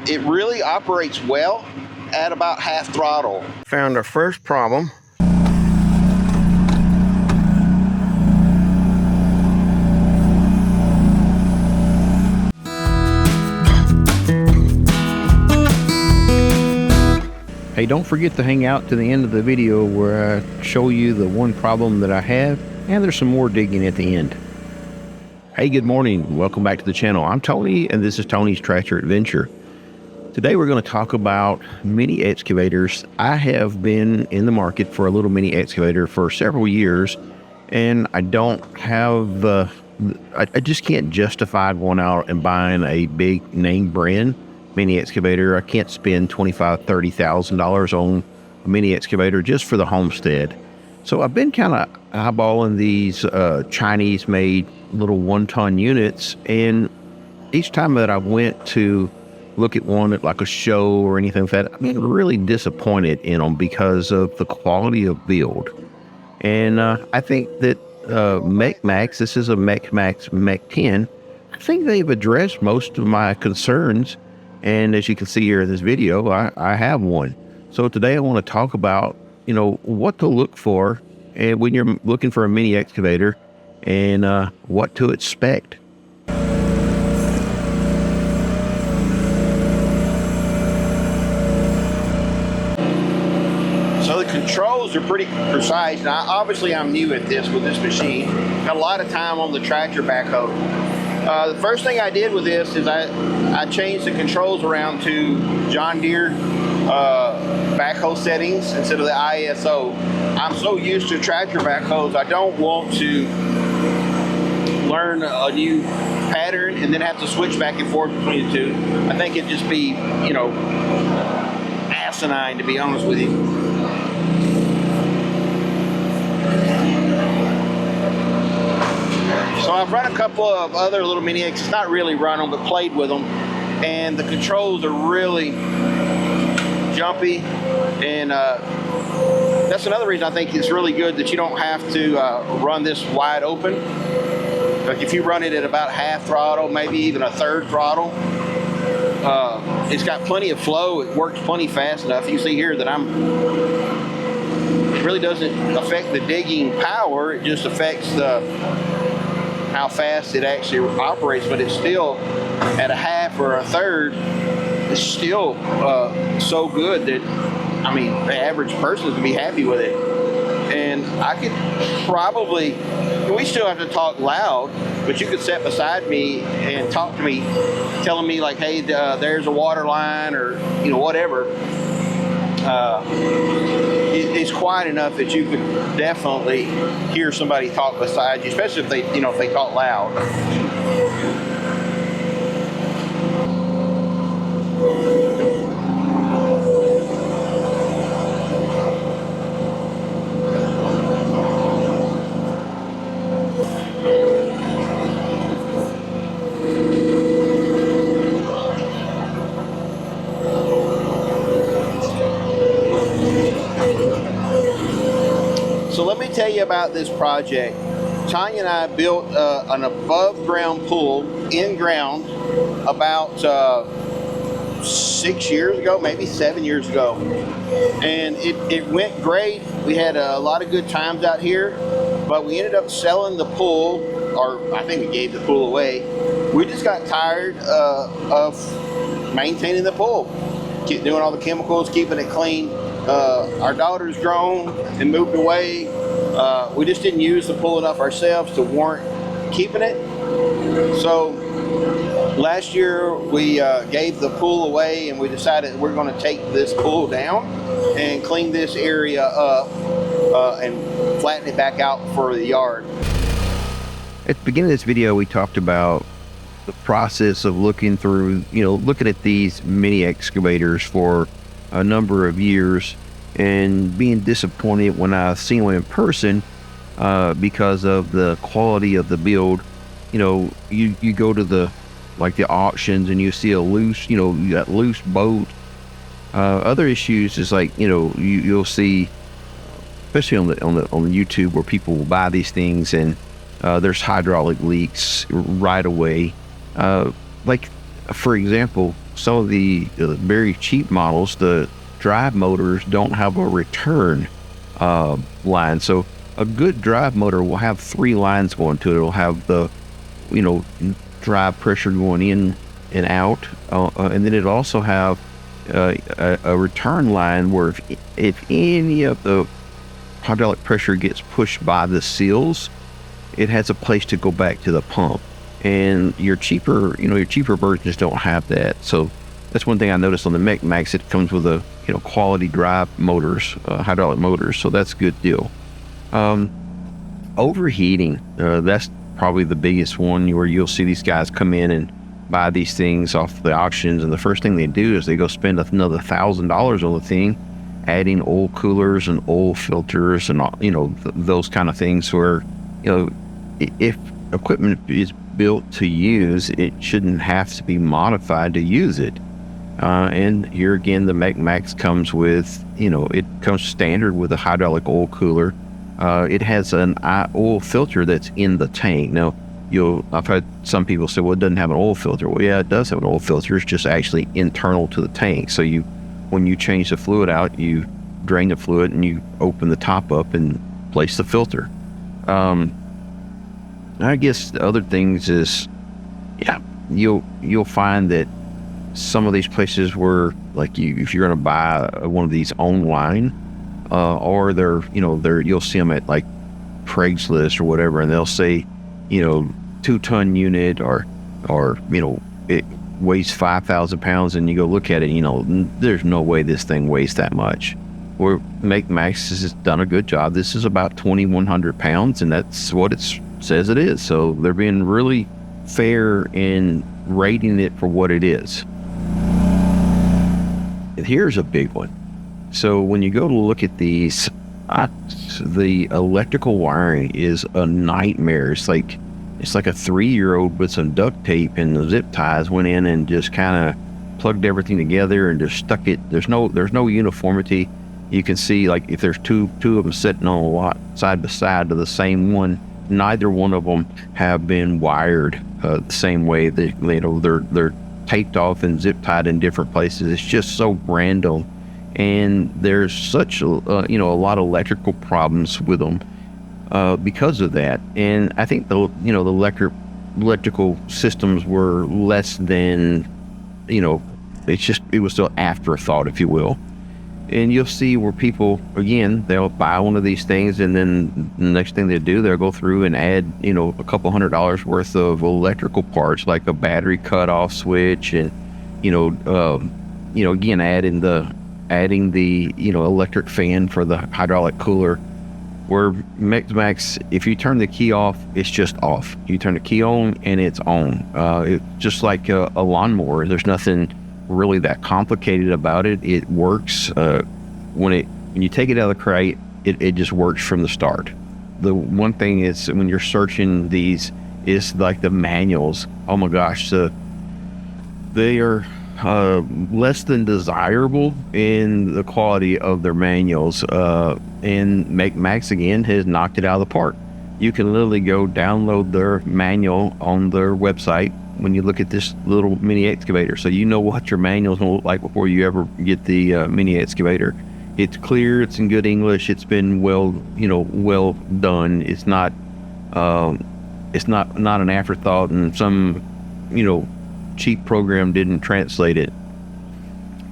it really operates well at about half throttle. Found our first problem. Hey, don't forget to hang out to the end of the video where I show you the one problem that I have, and there's some more digging at the end. Hey, good morning. Welcome back to the channel. I'm Tony, and this is Tony's Tractor Adventure. Today we're going to talk about mini excavators. I have been in the market for a little mini excavator for several years, and I don't have I just can't justify going out and buying a big name brand mini excavator. I can't spend $25,000-$30,000 on a mini excavator just for the homestead. So I've been kind of eyeballing these Chinese made little 1-ton units, and each time that I went to look at one at like a show or anything like that, I've been really disappointed in them because of the quality of build. And I think that MechMaxx, this is a MechMaxx MEC10, I think they've addressed most of my concerns. And as you can see here in this video, I have one. So today I want to talk about, what to look for and when you're looking for a mini excavator, and what to expect. So the controls are pretty precise. Now, obviously I'm new at this with this machine. Got a lot of time on the tractor backhoe. The first thing I did with this is I changed the controls around to John Deere backhoe settings instead of the ISO. I'm so used to tractor backhoes, I don't want to learn a new pattern and then have to switch back and forth between the two. I think it'd just be, asinine, to be honest with you. So I've run a couple of other little mini X, not really run them, but played with them, and the controls are really jumpy, and that's another reason I think it's really good that you don't have to run this wide open. Like if you run it at about half throttle, maybe even a third throttle, it's got plenty of flow. It works plenty fast enough. You see here that it really doesn't affect the digging power. It just affects how fast it actually operates, but it's still at a half or a third. It's still so good that, the average person is going to be happy with it. And I could probably, we still have to talk loud, but you could sit beside me and talk to me, telling me like, hey, there's a water line, or, whatever. It's quiet enough that you could definitely hear somebody talk beside you, especially if they, if they talk loud. So let me tell you about this project. Tanya and I built an above ground pool in ground about 6 years ago, maybe 7 years ago. And it went great. We had a lot of good times out here, but we ended up selling the pool, or I think we gave the pool away. We just got tired of maintaining the pool, keep doing all the chemicals, keeping it clean. Our daughter's grown and moved away. We just didn't use the pool enough ourselves to warrant keeping it. So last year we gave the pool away, and we decided we're going to take this pool down and clean this area up and flatten it back out for the yard. At the beginning of this video, we talked about the process of looking through, looking at these mini excavators for a number of years and being disappointed when I seen one in person because of the quality of the build. You go to the auctions and you see a loose, you got loose bolt. Other issues is you'll see, especially on the YouTube, where people will buy these things and there's hydraulic leaks right away. For example, some of the very cheap models, the drive motors don't have a return line. So a good drive motor will have 3 lines going to it. It'll have the, drive pressure going in and out, and then it'll also have a return line where if any of the hydraulic pressure gets pushed by the seals, it has a place to go back to the pump. And your cheaper versions don't have that. So that's one thing I noticed on the MechMaxx. It comes with a quality drive motors, hydraulic motors. So that's a good deal. Overheating, that's probably the biggest one, where you'll see these guys come in and buy these things off the auctions, and the first thing they do is they go spend another $1,000 on the thing, adding oil coolers and oil filters and those kind of things. Where if equipment is built to use, it shouldn't have to be modified to use it. And here again, the MechMaxx comes with, it comes standard with a hydraulic oil cooler. It has an oil filter that's in the tank. Now, I've had some people say, well, it doesn't have an oil filter. Well, yeah, it does have an oil filter. It's just actually internal to the tank. So when you change the fluid out, you drain the fluid and you open the top up and place the filter. I guess the other things is, you'll find that some of these places where, like, if you're going to buy one of these online, or you'll see them at like Craigslist or whatever, and they'll say, 2-ton unit, or it weighs 5,000 pounds, and you go look at it, there's no way this thing weighs that much. Where MechMaxx has done a good job. This is about 2,100 pounds, and that's what it says it is. So they're being really fair in rating it for what it is. And here's a big one. So when you go to look at these, the electrical wiring is a nightmare. It's like a 3-year-old with some duct tape and the zip ties went in and just kind of plugged everything together and just stuck it. There's no uniformity. You can see, like, if there's two of them sitting on a lot side by side to the same one, neither one of them have been wired the same way. They're taped off and zip tied in different places. It's just so random. And there's such a lot of electrical problems with them because of that. And I think the electrical systems were less than, it was still afterthought, if you will. And you'll see where people, again, they'll buy one of these things, and then the next thing they do, they'll go through and add, a couple $100 worth of electrical parts, like a battery cutoff switch, and again, adding the electric fan for the hydraulic cooler. Where MechMaxx, if you turn the key off, it's just off. You turn the key on and it's on. It's just like a lawnmower. There's nothing really that complicated about it. It works. When you take it out of the crate, it just works from the start. The one thing is, when you're searching these, is like the manuals. Oh my gosh, they are less than desirable in the quality of their manuals. And MechMaxx, again, has knocked it out of the park. You can literally go download their manual on their website when you look at this little mini excavator, so you know what your manual is going to look like before you ever get the mini excavator. It's clear, it's in good English, it's been well done. It's not an afterthought and some cheap program didn't translate it.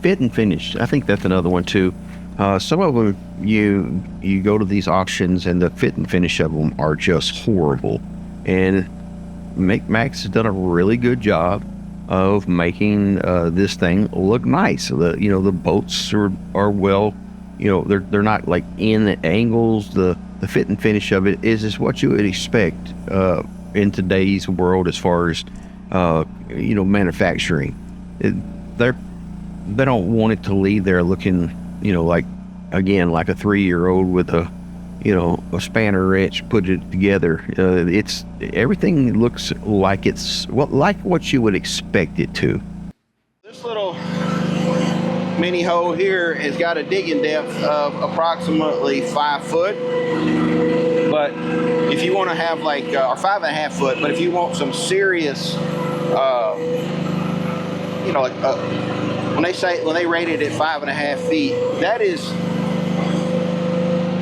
Fit and finish, I think that's another one too. Some of them, you go to these auctions and the fit and finish of them are just horrible, and MechMaxx has done a really good job of making this thing look nice. The bolts are well, they're not like in the angles. The fit and finish of it is what you would expect in today's world as far as manufacturing. They don't want it to leave there looking like a 3-year-old with a spanner wrench put it together. Everything looks like it's like what you would expect it to. This little mini hoe here has got a digging depth of approximately 5 foot. But if you want to have or 5.5 foot, but if you want some serious you know, like when they rate it at 5.5 feet, that is,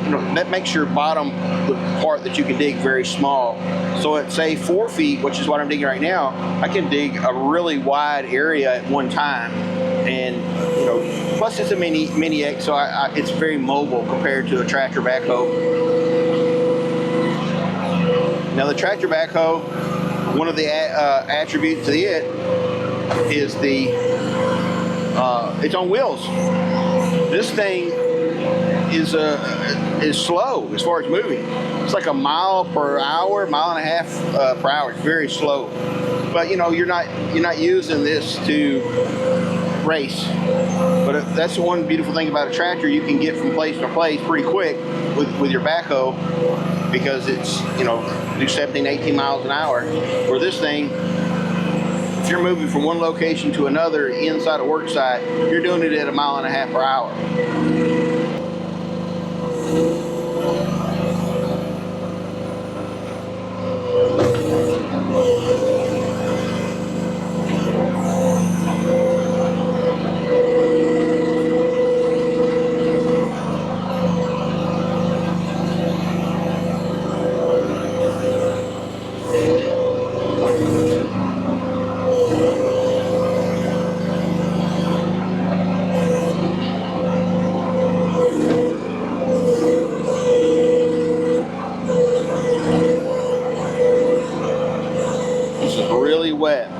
you know, that makes your bottom, the part that you can dig, very small. So at say 4 feet, which is what I'm digging right now, I can dig a really wide area at one time. And you know, plus it's a mini X, so it's very mobile compared to a tractor backhoe. Now the tractor backhoe, one of the attributes of it is it's on wheels. This thing is slow as far as moving. It's like a mile per hour, mile and a half per hour. It's very slow. But you know, you're not using this to race. But that's the one beautiful thing about a tractor. You can get from place to place pretty quick with your backhoe, because it's, you know, do 17, 18 miles an hour. For this thing, if you're moving from one location to another inside a work site, you're doing it at 1.5 miles per hour. Really wet.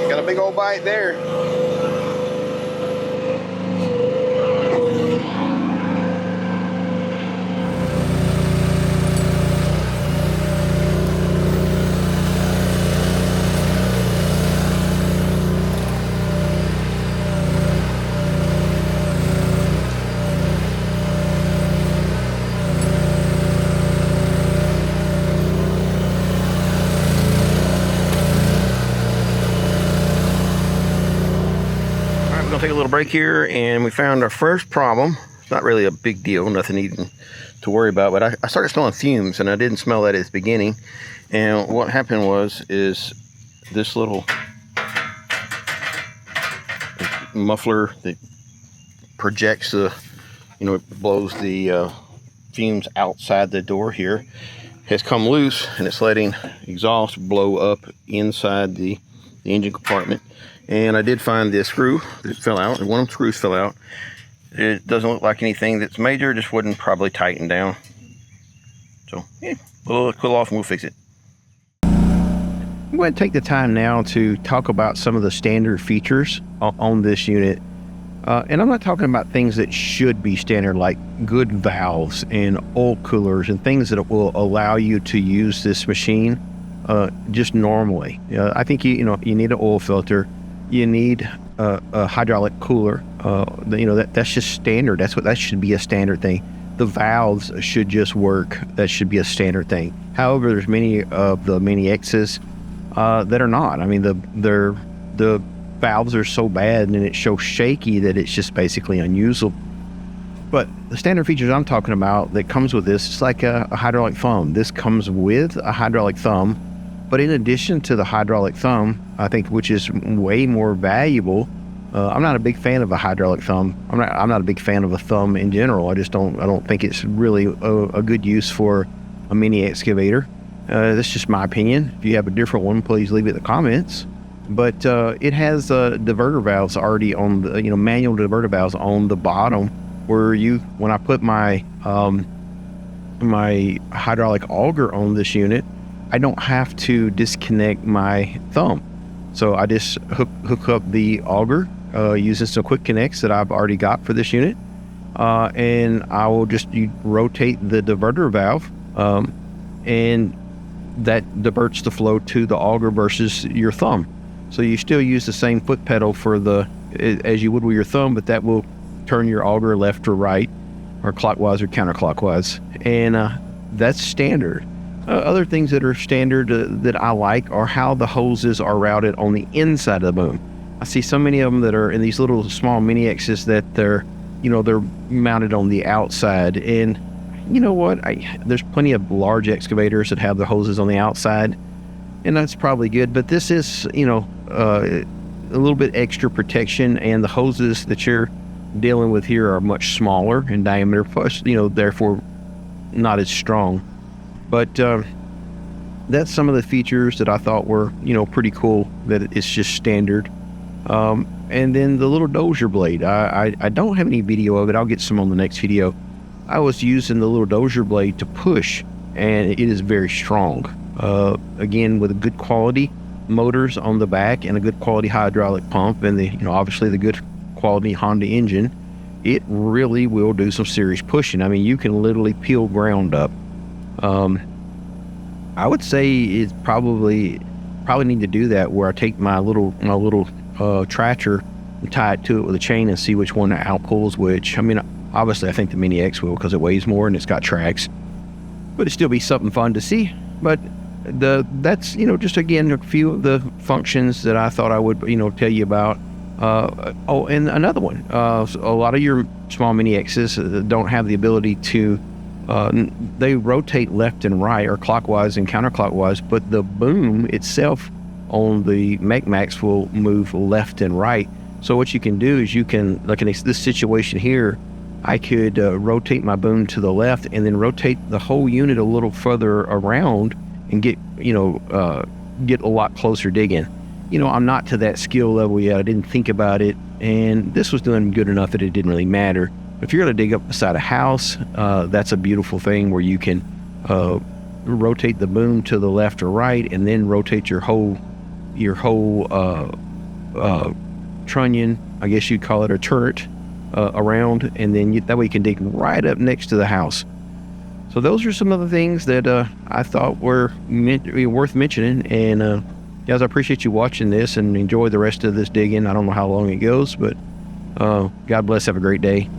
Got a big old bite there. Take a little break here, and we found our first problem. It's not really a big deal, nothing even to worry about, but I started smelling fumes, and I didn't smell that at the beginning. And what happened is this little muffler that projects the, you know, it blows the fumes outside the door here, has come loose, and it's letting exhaust blow up inside the engine compartment. And I did find this screw that fell out, and one of the screws fell out. It doesn't look like anything that's major, just wouldn't probably tighten down. So yeah, we'll cool off and we'll fix it. I'm going to take the time now to talk about some of the standard features on this unit. And I'm not talking about things that should be standard, like good valves and oil coolers and things that will allow you to use this machine just normally. I think you need an oil filter. You need a hydraulic cooler. You know, that's just standard. That should be a standard thing. The valves should just work. That should be a standard thing. However, there's many of the MECXs that are not. I mean, the valves are so bad and it's so shaky that it's just basically unusable. But the standard features I'm talking about that comes with this, it's like a hydraulic thumb. This comes with a hydraulic thumb. But in addition to the hydraulic thumb, I think, which is way more valuable, I'm not a big fan of a hydraulic thumb. I'm not a big fan of a thumb in general. I don't think it's really a good use for a mini excavator. That's just my opinion. If you have a different one, please leave it in the comments. But it has diverter valves already on the, manual diverter valves on the bottom, where when I put my my hydraulic auger on this unit, I don't have to disconnect my thumb. So I just hook up the auger using some quick connects that I've already got for this unit. And I will just rotate the diverter valve, and that diverts the flow to the auger versus your thumb. So you still use the same foot pedal as you would with your thumb, but that will turn your auger left or right. or clockwise or counterclockwise, and that's standard. Other things that are standard that I like are how the hoses are routed on the inside of the boom. I see so many of them that are in these little small mini X's that they're mounted on the outside. And you know what? There's plenty of large excavators that have the hoses on the outside, and that's probably good. But this is, a little bit extra protection, and the hoses that you're dealing with here are much smaller in diameter, plus, therefore not as strong. But that's some of the features that I thought were, pretty cool, that it's just standard. And then the little dozier blade, I don't have any video of it. I'll get some on the next video. I was using the little dozier blade to push, and it is very strong. Again, with a good quality motors on the back and a good quality hydraulic pump, and obviously the good quality Honda engine, it really will do some serious pushing. I mean, you can literally peel ground up. I would say it's probably need to do that, where I take my little tractor and tie it to it with a chain and see which one outpulls which. I mean, obviously I think the Mini X will, because it weighs more and it's got tracks, but it'd still be something fun to see. But that's just again a few of the functions that I thought I would tell you about. And another one, a lot of your small Mini X's don't have the ability to they rotate left and right, or clockwise and counterclockwise, but the boom itself on the MechMaxx will move left and right. So what you can do is you can, like in this situation here, I could rotate my boom to the left and then rotate the whole unit a little further around and get a lot closer digging. I'm not to that skill level yet. I didn't think about it, and this was doing good enough that it didn't really matter. If you're going to dig up beside a house, that's a beautiful thing, where you can rotate the boom to the left or right, and then rotate your whole trunnion, I guess you'd call it, or turret, around, and then that way you can dig right up next to the house. So those are some of the things that I thought were worth mentioning. And guys, I appreciate you watching this, and enjoy the rest of this digging. I don't know how long it goes, but God bless. Have a great day.